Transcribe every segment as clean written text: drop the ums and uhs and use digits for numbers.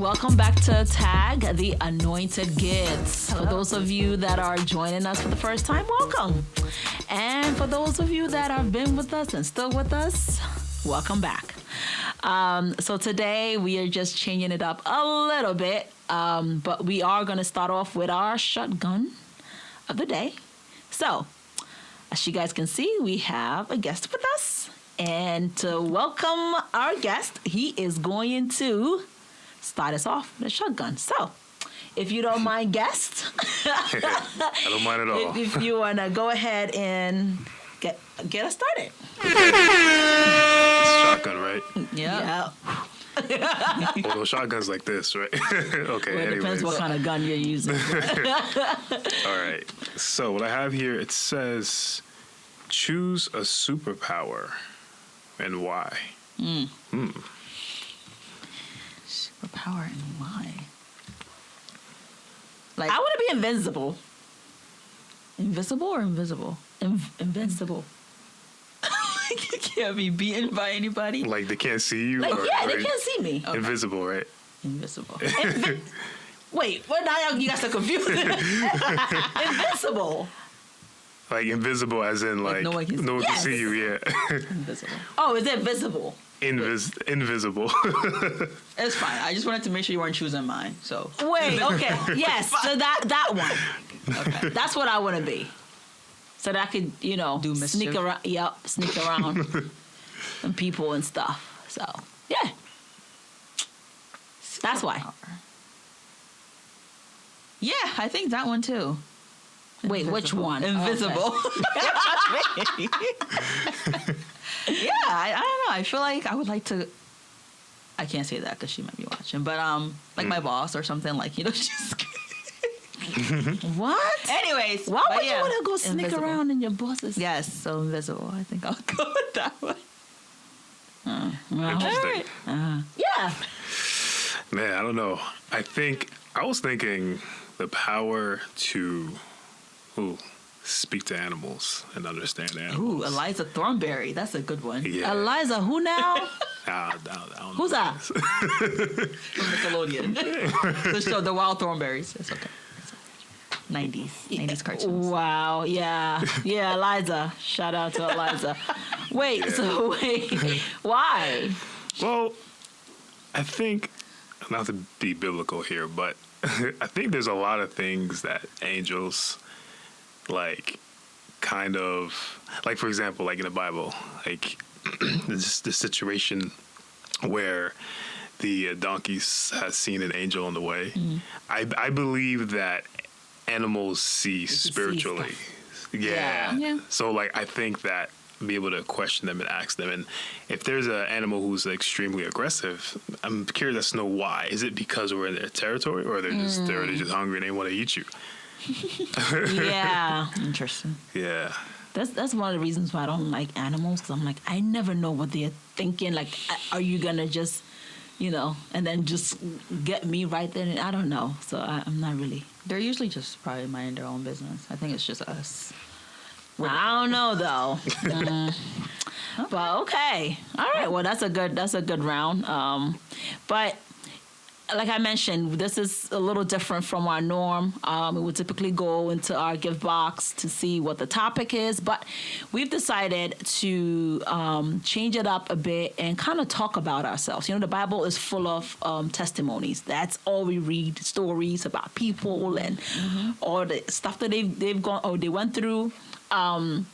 welcome back to Tag the Anointed Kids. For those of you that are joining us for the first time, welcome. And for those of you that have been with us and still with us, welcome back. So today we are just changing it up a little bit, but we are going to start off with our shotgun of the day. So, as you guys can see, we have a guest with us. And to welcome our guest, he is going to start us off with a shotgun. So, if you don't mind, guest. I don't mind at all. If you want to go ahead and get us started. It's shotgun, right? Yeah. Although shotguns like this, right? Okay, Well, it depends what kind of gun you're using. All right. So what I have here, it says, choose a superpower and why. Superpower and why? Like, I want to be invincible. Invisible or invisible? Invincible. You can't be beaten by anybody. Like they can't see you? Like, or, yeah, they can't see me. Okay. Invisible, right? Invisible. Wait, what? Now you got so confused. Invincible. Like invisible as in like no one can can see you, yeah. Invisible. Oh, is it visible? Invisible. It's fine. I just wanted to make sure you weren't choosing mine. So Wait, okay. Yes, so that one. okay. That's what I want to be. So that I could, Do mischief. sneak around. Yep, sneak around and people and stuff. So, yeah. That's why. Yeah, I think that one too. Wait, which one? Invisible. Okay. Yeah, I don't know. I feel like I would like to. I can't say that because she might be watching, but like my boss or something, like just. What? Anyways, Why but would yeah, you want to go sneak invisible. around in your boss's? Yes, so invisible. I think I'll go with that one. Interesting. Yeah. Man, I don't know. I was thinking the power to speak to animals and understand animals. Ooh, Eliza Thornberry. That's a good one. Yeah. Eliza, who now? I don't know. Who's that? From Nickelodeon. The show, The Wild Thornberries. It's okay. 90s cartoons. Wow. Yeah. Yeah, Eliza. Shout out to Eliza. Wait. Why? Well, I think, not to be biblical here, but I think there's a lot of things that angels, like, kind of, like, for example, like in the Bible, like, this situation where the donkey has seen an angel on the way. Mm. I believe that animals see spiritually. Yeah. So, like, I think that be able to question them and ask them. And if there's an animal who's extremely aggressive, I'm curious to know why. Is it because we're in their territory, or they're just hungry and they want to eat you? Yeah. Interesting. Yeah. That's one of the reasons why I don't like animals, because I'm like, I never know what they're thinking. Like, are you gonna just, and then just get me right there? And I don't know. So I'm not really. They're usually just probably minding their own business. I think it's just us. I don't know though. But okay, all right. Well, that's a good round. But like I mentioned, this is a little different from our norm. We would typically go into our gift box to see what the topic is, but we've decided to change it up a bit and kind of talk about ourselves. The Bible is full of testimonies. That's all we read, stories about people and all the stuff that they've gone or they went through. And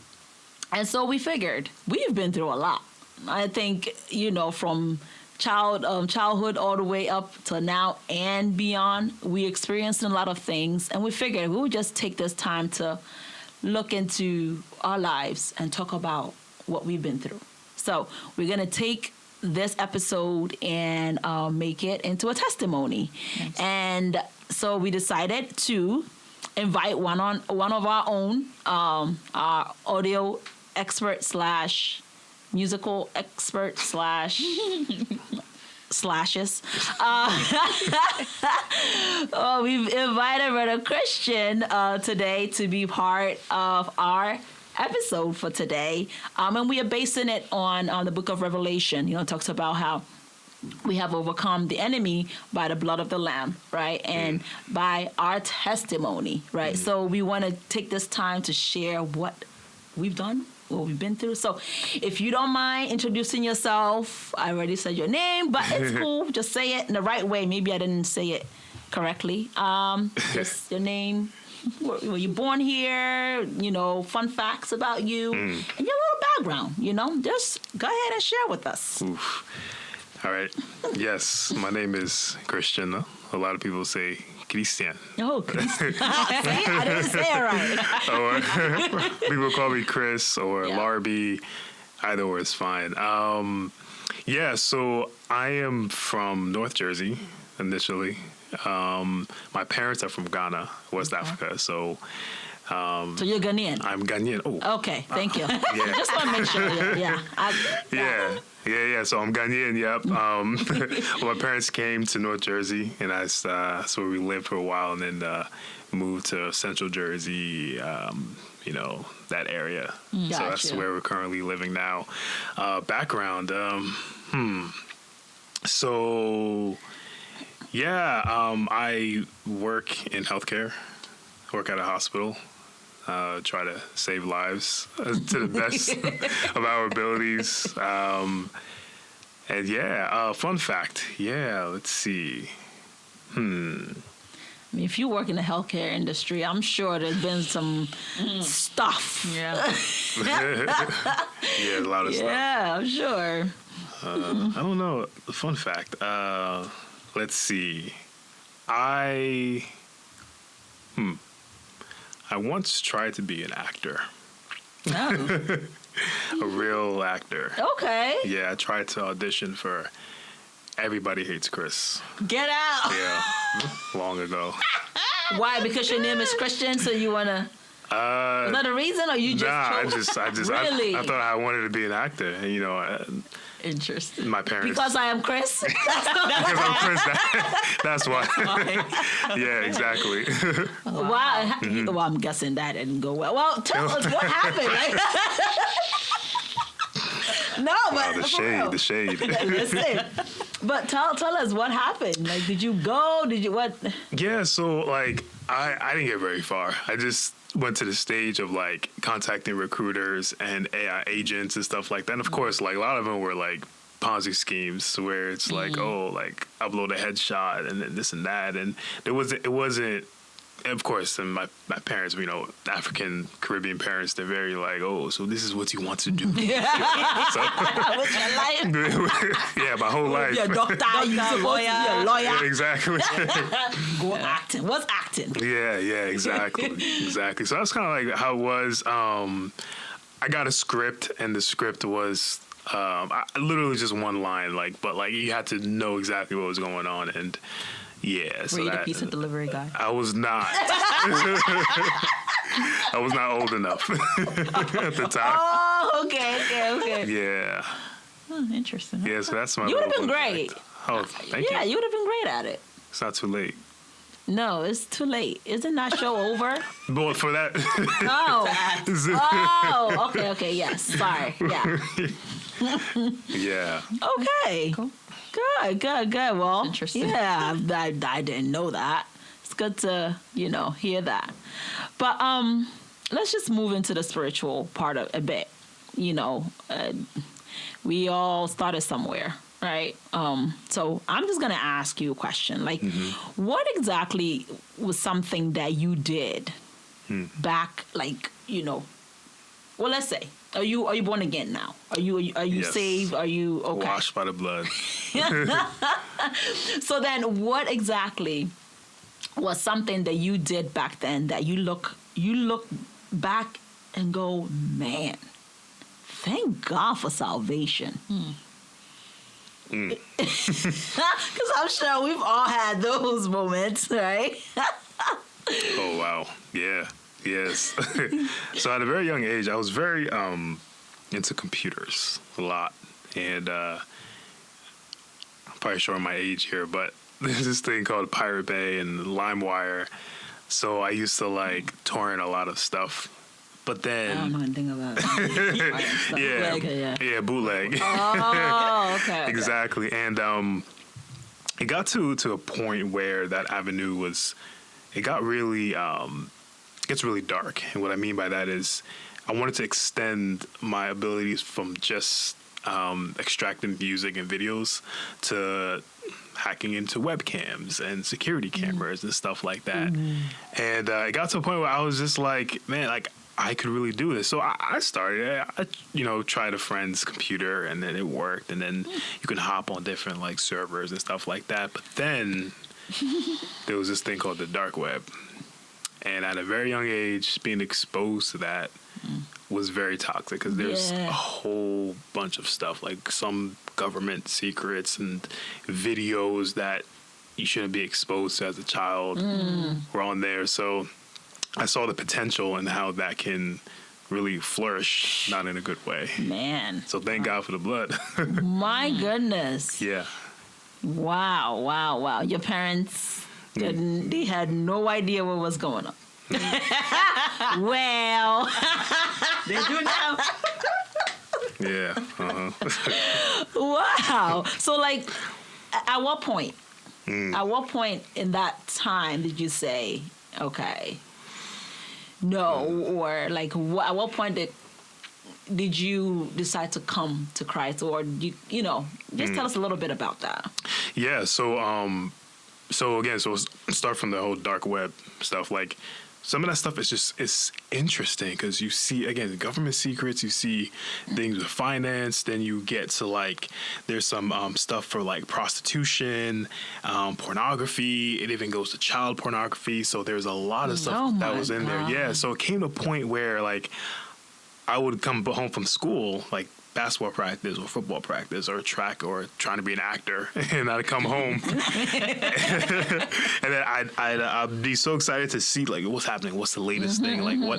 so we figured we've been through a lot. I think, from childhood all the way up to now and beyond, we experienced a lot of things, and we figured we would just take this time to look into our lives and talk about what we've been through. So we're going to take this episode and make it into a testimony. Nice. And so we decided to invite one of our own, our audio expert / musical expert / slashes. We've invited Brother Christian today to be part of our episode for today. And we are basing it on the book of Revelation. It talks about how we have overcome the enemy by the blood of the Lamb, right? And by our testimony, right? So we want to take this time to share what we've done, what we've been through. So if you don't mind introducing yourself, I already said your name, but it's cool. Just say it in the right way. Maybe I didn't say it correctly. Just your name. Were you born here? Fun facts about you and your little background. Just go ahead and share with us. Oof. All right. Yes, my name is Christian. A lot of people say Christian. Oh, Christian. See, I didn't say it right. Or people call me Chris or Yeah. Larby. Either or is fine. So I am from North Jersey initially. My parents are from Ghana, West Africa. So So you're Ghanaian. I'm Ghanaian. Oh, Okay, thank you. yeah. Just want to make sure. Yeah. Yeah. So I'm Ghanaian. Yep. Well, my parents came to North Jersey, and that's where we lived for a while, and then moved to Central Jersey. That area. So that's Gotcha. where we're currently living now. Background. So, yeah. I work in healthcare. Work at a hospital. Try to save lives to the best of our abilities. And yeah, fun fact. Yeah, let's see. I mean, if you work in the healthcare industry, I'm sure there's been some stuff. Yeah. Yeah, a lot of stuff. Yeah, I'm sure. I don't know. Fun fact. Let's see. I once tried to be an actor, Oh, a real actor. okay. Yeah, I tried to audition for Everybody Hates Chris. Get out. Yeah, long ago. Why? Because your name is Christian, so you wanna? Is that a reason, or you just? Nah, chose? Really? I thought I wanted to be an actor. And, Interesting. my parents. Because I am Chris. Because I'm Chris. That's why. Yeah, exactly. Wow. Well, I'm guessing that didn't go well. Well, tell us what happened. Like, no, but The for real. shade. Listen, but tell us what happened. Like, did you go? Did you what? Yeah, so like I didn't get very far. I just went to the stage of like contacting recruiters and AI agents and stuff like that. And of course, like a lot of them were like Ponzi schemes where it's like, like upload a headshot and then this and that. And it wasn't of course, and my parents, African Caribbean parents, they're very like, oh, so this is what you want to do. So, What's your life? yeah, my whole life. You're a doctor. You're supposed to be a lawyer. Yeah, exactly. Go acting. What's acting? Yeah, exactly. So that's kind of like how it was. I got a script, and the script was literally just one line, but you had to know exactly what was going on, and yeah. Were you the pizza delivery guy? I was not. I was not old enough at the time. Oh, okay. Yeah. Oh, interesting. Yeah, so that's my You would have little been fun great. fact. Oh, thank Yeah, you. you would have been great at it. It's not too late. No, it's too late. Isn't that show over? But for that, Oh, okay, yes. Sorry. Yeah. yeah. Okay. Cool. Good. Well, Interesting. yeah, I didn't know that. It's good to, hear that. But let's just move into the spiritual part of a bit. We all started somewhere, right? So I'm just going to ask you a question. Like, what exactly was something that you did back, well, let's say, are you born again now? Are you Yes. saved? Are you okay? Washed by the blood. So then, what exactly was something that you did back then that you look back and go, man, thank God for salvation? Because I'm sure we've all had those moments, right? Oh wow. Yeah. Yes. So at a very young age, I was very into computers a lot, and I'm probably showing my age here, but there's this thing called Pirate Bay and LimeWire. So I used to torrent a lot of stuff, But I don't know then, anything about it. yeah, Bootleg, yeah, bootleg. Oh, okay. Exactly. And it got to a point where that avenue was, it got really, gets really dark. And what I mean by that is I wanted to extend my abilities from just extracting music and videos to hacking into webcams and security cameras and stuff like that. And it got to a point where I was just like, man, like I could really do this. So I started, tried a friend's computer, and then it worked. And then you can hop on different like servers and stuff like that. But then there was this thing called the dark web. And at a very young age, being exposed to that was very toxic because there's a whole bunch of stuff, like some government secrets and videos that you shouldn't be exposed to as a child were on there. So I saw the potential and how that can really flourish, not in a good way. Man. So thank God for the blood. My goodness. Yeah. Wow. Your parents didn't, they had no idea what was going on. Well, they do now. Yeah. wow. So like, at what point? At what point in that time did you say, okay, no, or like, at what point did you decide to come to Christ, or you know, just tell us a little bit about that. Yeah. So again, start from the whole dark web stuff. Like some of that stuff is just, it's interesting because you see, again, government secrets, you see things with finance, then you get to like, there's some stuff for like prostitution, pornography. It even goes to child pornography. So there's a lot of stuff that was in there. Yeah. So it came to a point where like I would come home from school, like basketball practice or football practice or track or trying to be an actor, and I'd come home and then I'd be so excited to see like what's happening, what's the latest thing, like what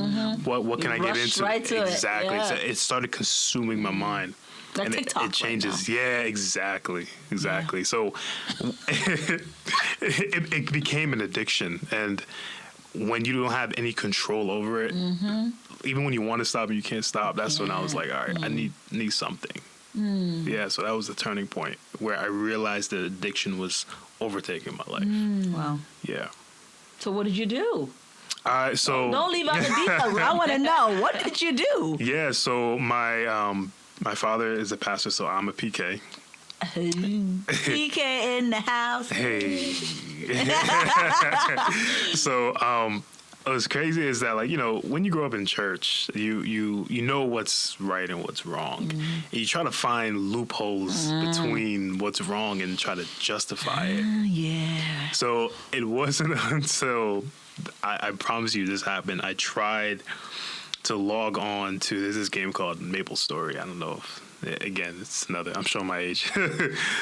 can I get into? Right to exactly. It. So it started consuming my mind. Like and TikTok it changes. Right now. Yeah, exactly. Yeah. So it became an addiction, and when you don't have any control over it, even when you want to stop and you can't stop, that's when I was like, all right, I need something. Yeah, so that was the turning point where I realized that addiction was overtaking my life. Wow. Yeah. So what did you do? So Don't leave out the details. I want to know, what did you do? yeah, so my father is a pastor, so I'm a PK. PK in the house. Hey. So what's crazy is that, like, you know, when you grow up in church, you know what's right and what's wrong. And you try to find loopholes between what's wrong and try to justify it. Yeah. So it wasn't until I promise you this happened. I tried to log on to this game called Maple Story. I don't know if, again, it's another, I'm showing my age.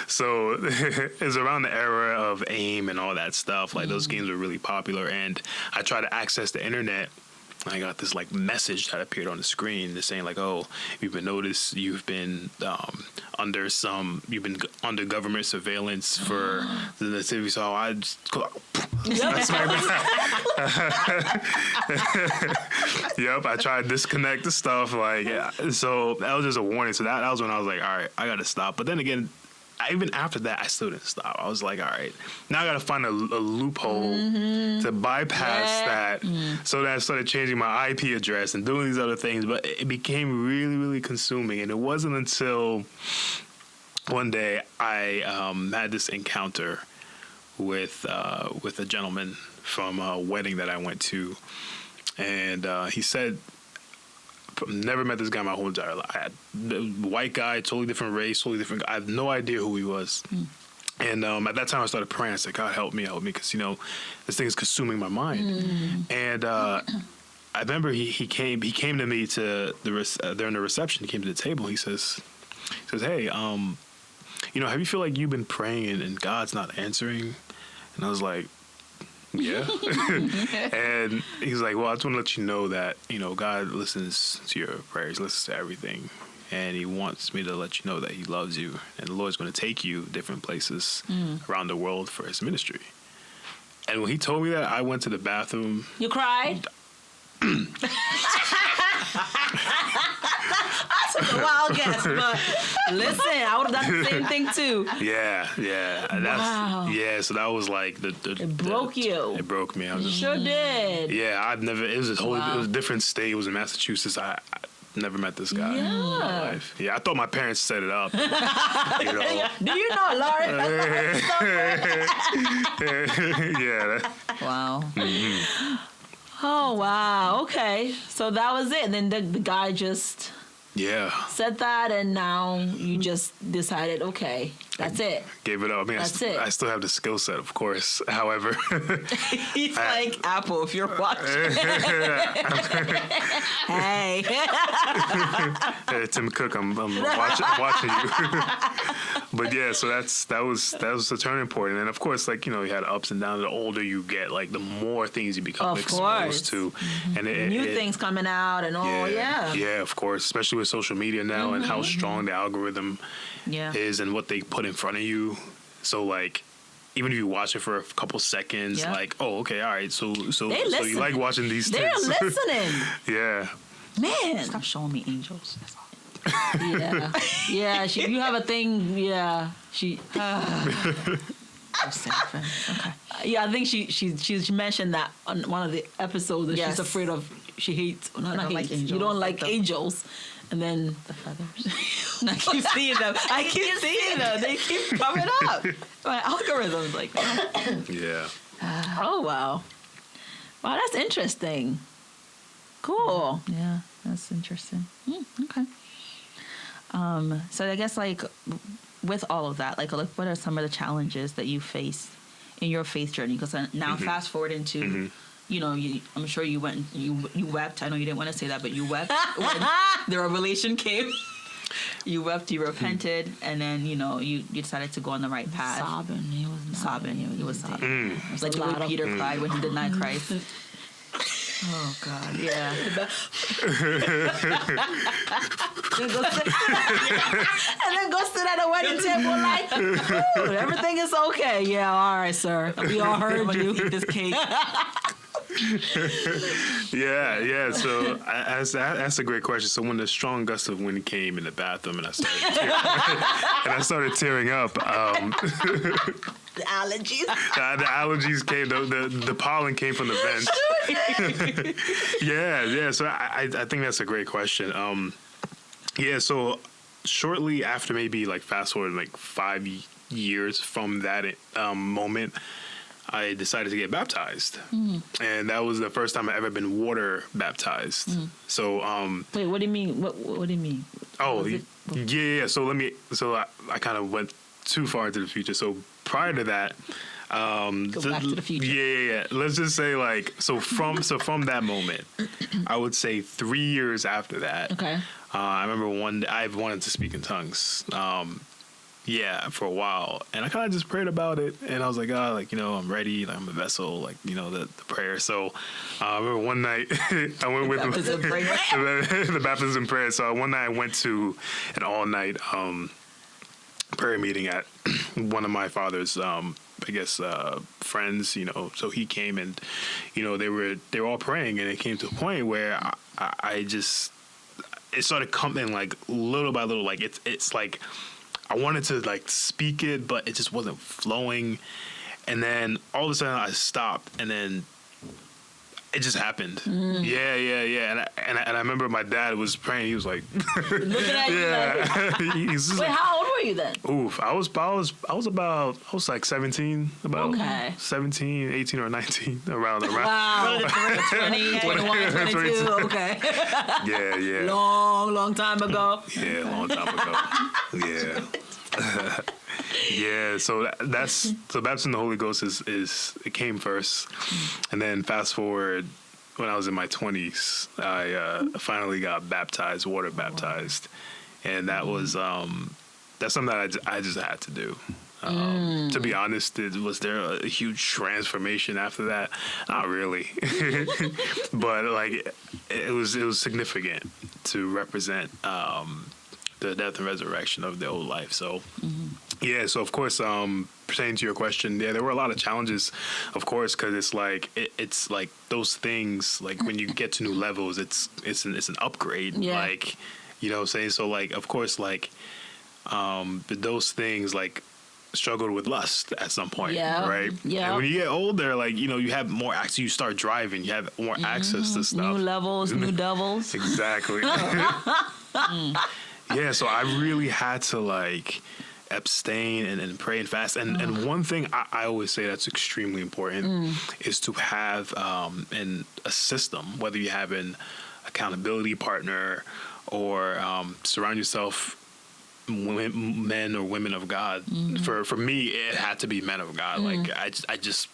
So it's around the era of AIM and all that stuff. Like those games were really popular. And I tried to access the internet. And I got this like message that appeared on the screen that's saying like, oh, you've been noticed, you've been under government surveillance for the TV. So I just yep, I tried to disconnect the stuff. Like, so that was just a warning. So that was when I was like, all right, I got to stop. But then again, even after that, I still didn't stop. I was like, all right, now I got to find a loophole to bypass that. So then I started changing my IP address and doing these other things. But it became really, really consuming. And it wasn't until one day I had this encounter with a gentleman from a wedding that I went to. And he said, never met this guy my whole entire life. I had white guy, totally different race, totally different. I have no idea who he was. And at that time, I started praying. I said, God, help me, because, you know, this thing is consuming my mind. And I remember he came to me to during the reception. He came to the table. He says, hey, you know, have you feel like you've been praying and God's not answering? And I was like, yeah. And he's like, well, I just want to let you know that, you know, God listens to your prayers, listens to everything. And he wants me to let you know that he loves you. And the Lord's going to take you different places around the world for his ministry. And when he told me that, I went to the bathroom. You cried? guess, but listen, I would have done the same thing too. Yeah. And Wow. so that was like It broke you. It broke me. I was just, Sure did. yeah, I've never. It was Wow. it was a different state. It was in Massachusetts. I never met this guy in my Yeah. life. Yeah, I thought my parents set it up. You know. Do you know, Lauren? Yeah. Wow. Oh wow. Okay. So that was it. And then the guy just Yeah. said that, and now you just decided, okay, that's it. Gave it up. I mean, That's it. I still have the skill set, of course. However, He's like Apple if you're watching. Hey. Tim Cook, I'm watching you. But yeah, so that was the turning point. And then of course, like, you know, you had ups and downs. The older you get, like the more things you become Of exposed course. to, and New things coming out and all, yeah. yeah, of course, especially with social media now and how strong the algorithm Yeah. is and what they put in front of you. So like, even if you watch it for a couple seconds, Yeah. like, oh, okay, all right, so They you listen. like watching these They're things? listening. Yeah. Man. Stop showing me angels. That's all. Yeah. Yeah. You have a thing. Yeah. I'm sad. Okay. Yeah, I think she mentioned that on one of the episodes that Yes. she's afraid of. She hates. Not don't like hates. You angels, don't like like the- angels, and then The feathers. I keep seeing them. I keep seeing them. They keep coming up. My algorithm's like, Yeah. oh wow, that's interesting. Cool. yeah, that's interesting. Okay. So I guess like with all of that, like what are some of the challenges that you face in your faith journey? Because now fast forward into, you know, I'm sure you went, you wept. I know you didn't want to say that, but you wept when the revelation came. You wept, you repented, and then you know you decided to go on the right path. Sobbing. He was Sobbing. He was sobbing. Mm. It's like a the way lot of- Peter cried when he denied Christ. Oh God, yeah. And then go sit at a wedding table like, "Ooh, everything is okay. Yeah, all right, sir. We all heard you. Eat this cake. Yeah. So that's a great question. So when the strong gust of wind came in the bathroom and I started tearing up, The allergies. the allergies came. The pollen came from the vent. Yeah. So I think that's a great question. Yeah. So shortly after, maybe like fast forward like 5 years from that moment, I decided to get baptized, and that was the first time I ever been water baptized. So, Wait, what do you mean? What do you mean? oh Was it- yeah. So I kind of went too far into the future. So prior to that, Go back to the future. Yeah. Let's just say like from that moment, I would say 3 years after that. Okay. I remember one day I've wanted to speak in tongues. For a while, and I kind of just prayed about it, and I was like, oh, like, you know, I'm ready, like, I'm a vessel, like, you know, the prayer. So I remember one night I went with Baptism prayer. the baptism prayer. So one night I went to an all night prayer meeting at one of my father's friends, you know. So he came, and you know, they were all praying, and it came to a point where I just, it started coming like little by little, like it's like I wanted to like speak it, but it just wasn't flowing. And then all of a sudden I stopped, and then it just happened. Yeah. And I remember my dad was praying. He was like, Looking at you like, yeah. He's just wait, like, how old were you then? oof. I was like 17, about Okay. 17, 18 or 19, around. Wow. 20, 21, 22. Okay. Yeah. Long time ago. Yeah, a long time ago. Yeah. Yeah, so that's baptism in the Holy Ghost is it came first, and then fast forward when I was in my 20s, I finally got baptized, water baptized, and that was that's something that I just had to do. To be honest, was there a huge transformation after that? Not really, but like it was significant to represent the death and resurrection of the old life. So. Yeah, so of course, pertaining to your question, yeah, there were a lot of challenges, of course, because it's like it's like those things. Like when you get to new levels, it's an upgrade. Yeah. Like You know what I'm saying? So like, of course, like those things like struggled with lust at some point, Yeah, right? yeah. And when you get older, like, you know, you have more access, you start driving, you have more access to stuff. New levels, new devils. Exactly. Yeah, so I really had to like abstain and pray and fast. And one thing I always say that's extremely important is to have a system, whether you have an accountability partner or surround yourself men or women of God. For me, it had to be men of God. Like I just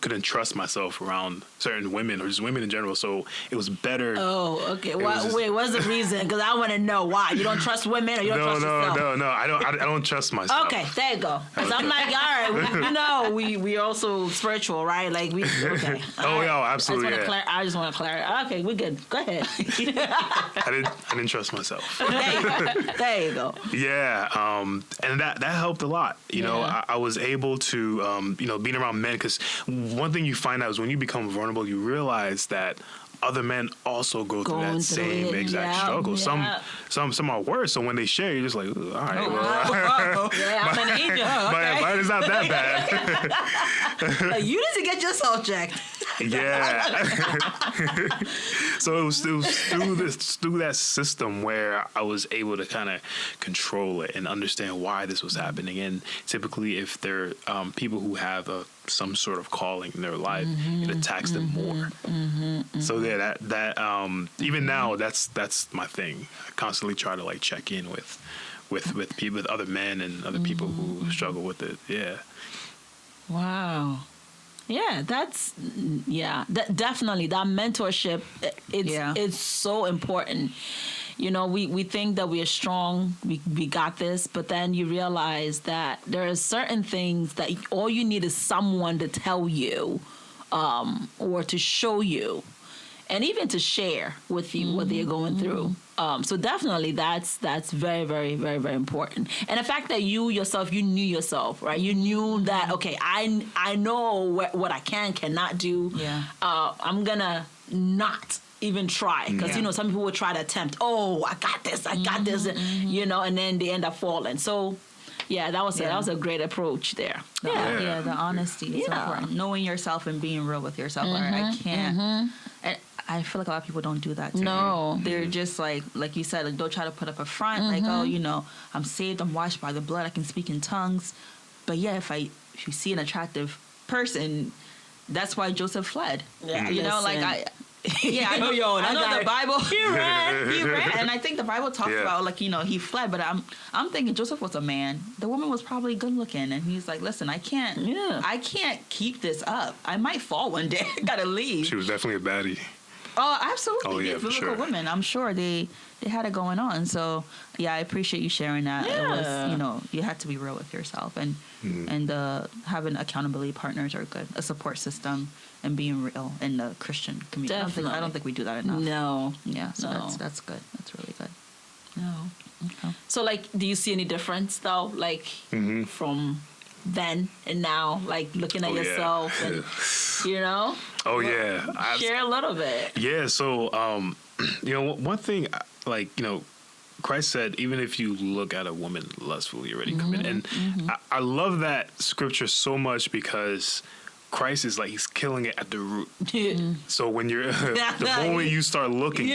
couldn't trust myself around certain women or just women in general. So it was better. Oh, okay. was Wait, what's the reason? Because I want to know why. You don't trust women or you don't trust yourself? No. I don't trust myself. Okay, there you go. Because I'm like, all right, we also spiritual, right? Like we. Okay. Oh, yeah, absolutely. I just want to clarify. Okay, we're good. Go ahead. I didn't trust myself. There you go. Yeah, and that helped a lot. You know, Yeah. I was able to, being around men, because one thing you find out is when you become vulnerable, you realize that other men also go through Going that through same it, exact yeah, struggle. yeah. Some are worse. So when they share, you're just like, all right, Oh, well, yeah, I'm an angel. mine is not that bad. Like, you need to get yourself checked. Yeah. So it was through that system where I was able to kind of control it and understand why this was happening. And typically, if there are people who have some sort of calling in their life, it attacks them more. So yeah, that even now, that's my thing. I constantly try to like check in with people, with other men and other people who struggle with it. Yeah. Wow. Yeah, definitely that mentorship. It's so important. You know, we think that we are strong, we got this, but then you realize that there are certain things that all you need is someone to tell you, or to show you, and even to share with you what they're going through. So definitely that's very, very, very, very important. And the fact that you yourself, you knew yourself, right? You knew that, okay, I know what I cannot do. Yeah. I'm going to not even try. Because, some people would try to attempt, I got this, and then they end up falling. So, yeah, that was a great approach there. Yeah, the honesty is so important. Knowing yourself and being real with yourself. All right, I can't. And I feel like a lot of people don't do that. No. They're just like you said, like, don't try to put up a front. Like, I'm saved, I'm washed by the blood, I can speak in tongues. But yeah, if you see an attractive person, that's why Joseph fled. Yeah, I know, I know the Bible. He ran. And I think the Bible talks about he fled. But I'm thinking Joseph was a man. The woman was probably good looking, and he's like, listen, I can't keep this up. I might fall one day. I gotta leave. She was definitely a baddie. Oh, absolutely. Oh, yeah, These for biblical sure. women, I'm sure they had it going on. So yeah, I appreciate you sharing that. Yeah. It was, you had to be real with yourself, and having accountability partners are good. A support system and being real in the Christian community. Definitely. I don't think we do that enough. No. Yeah, so No. that's good. That's really good. No. Okay. So, like, do you see any difference, though, like, from then and now, like, looking at Oh, yeah. yourself and, Oh yeah. share a little bit. Yeah. So, one thing, like, Christ said, even if you look at a woman lustfully, you're already committed. And I love that scripture so much because Christ is like, he's killing it at the root. So when you're, the moment you start looking,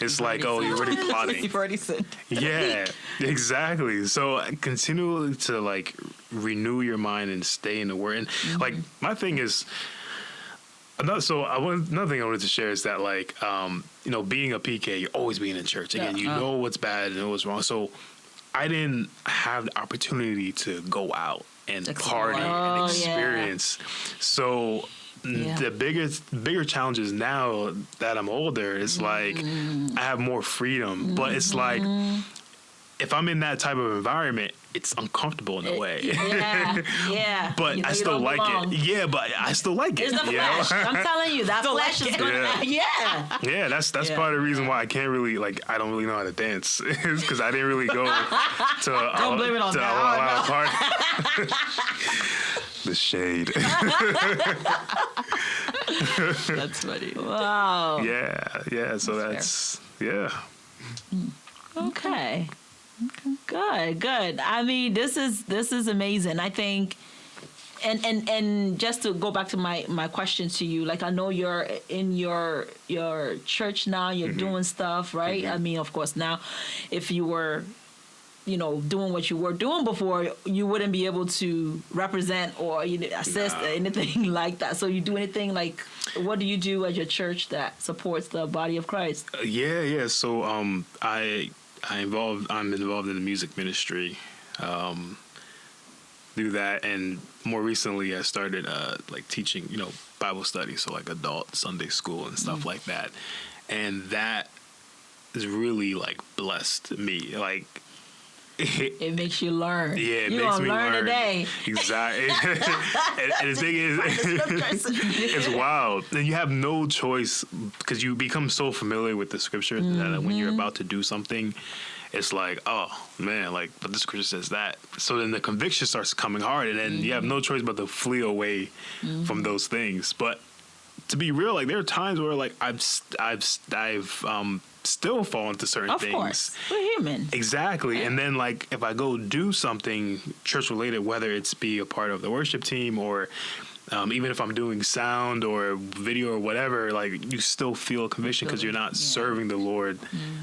it's like, you're already plotting. You've already sinned. Yeah, exactly. So continually to like renew your mind and stay in the word. And like, my thing is, another thing I wanted to share is that like, being a PK, you're always being in church. Again, you know what's bad and what's wrong. So I didn't have the opportunity to go out and party and experience. So the bigger challenges now that I'm older is like I have more freedom, but it's like if I'm in that type of environment, it's uncomfortable in a way. Yeah. But I still like it. Yeah, but I still like it. It's the flesh. I'm telling you, that flesh is going to... Yeah, that's part of the reason why I can't really, I don't really know how to dance. It's because I didn't really go to Don't blame it on a lot of party. The shade. That's funny. Wow. Yeah. So that's yeah. Okay. Good. I mean, this is amazing. I think, and just to go back to my question to you, like I know you're in your church now, you're doing stuff, right? I mean, of course, now if you were, doing what you were doing before, you wouldn't be able to represent or assist or anything like that. So you do anything like, what do you do at your church that supports the body of Christ? Yeah. So I'm involved in the music ministry. Do that, and more recently I started like teaching, Bible study, so like adult Sunday school and stuff like that. And that has really like blessed me. Like it makes you learn. Yeah, it you makes me learn today. Exactly. and the thing is, it's wild. And you have no choice because you become so familiar with the scripture that when you're about to do something, it's like, oh man, like, but the scripture says that. So then the conviction starts coming hard, and then you have no choice but to flee away from those things. But to be real, like there are times where like I've still fall into certain things. Of course, we're human. Exactly. And then like if I go do something church related, whether it's be a part of the worship team or even if I'm doing sound or video or whatever, like you still feel a conviction because you're not serving the Lord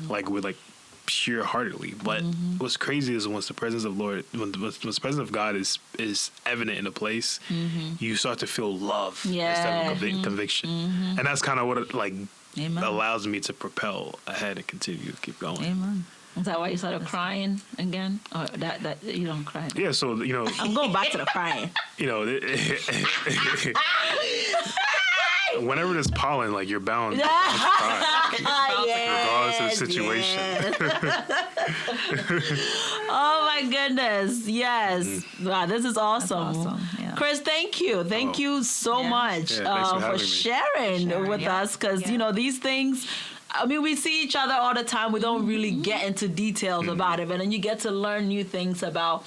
like with like pure heartedly. But what's crazy is once the presence of Lord, when the presence of God is evident in a place, you start to feel love instead of conviction. And that's kind of what it, like allows me to propel ahead and continue to keep going. Amen. Is that why you started crying again? Or that you don't cry? Yeah, so I'm going back to the crying. Whenever there's pollen, like you're bound to cry, regardless of the situation. Oh my goodness! Yes, wow, this is awesome. That's awesome. Yeah. Chris, thank you so much for sharing with us. Because these things. I mean, we see each other all the time. We don't really get into details about it, but then you get to learn new things about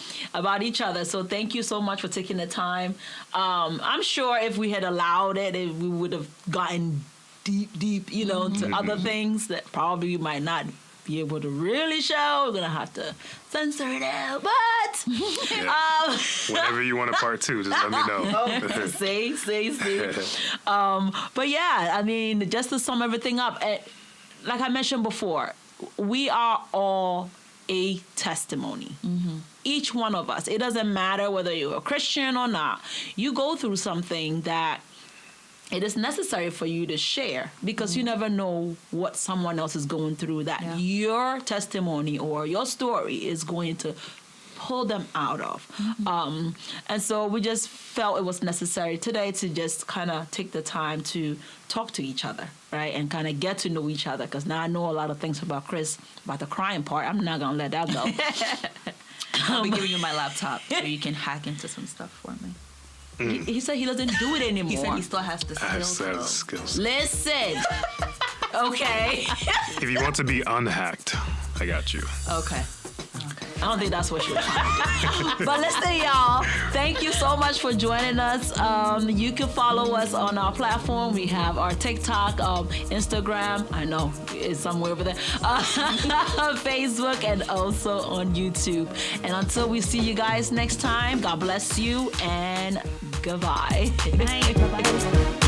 each other. So thank you so much for taking the time. I'm sure if we had allowed it, we would have gotten deep, to other things that probably we might not be able to really show. We're gonna have to censor it out, but whenever you want a part 2, just let me know. See. But yeah, I mean, just to sum everything up. Like I mentioned before, we are all a testimony. Each one of us. It doesn't matter whether you're a Christian or not. You go through something that it is necessary for you to share because you never know what someone else is going through that your testimony or your story is going to pull them out of. And so we just felt it was necessary today to just kind of take the time to talk to each other, right? And kind of get to know each other, because now I know a lot of things about Chris, about the crying part. I'm not going to let that go. I'll be giving you my laptop so you can hack into some stuff for me. He said he doesn't do it anymore. He said he still has the skills. Skills. Listen. Okay. If you want to be unhacked, I got you. Okay. I don't think that's what you're trying. But listen, y'all. Thank you so much for joining us. You can follow us on our platform. We have our TikTok, Instagram. I know it's somewhere over there. Facebook, and also on YouTube. And until we see you guys next time, God bless you and goodbye. Bye. Bye-bye.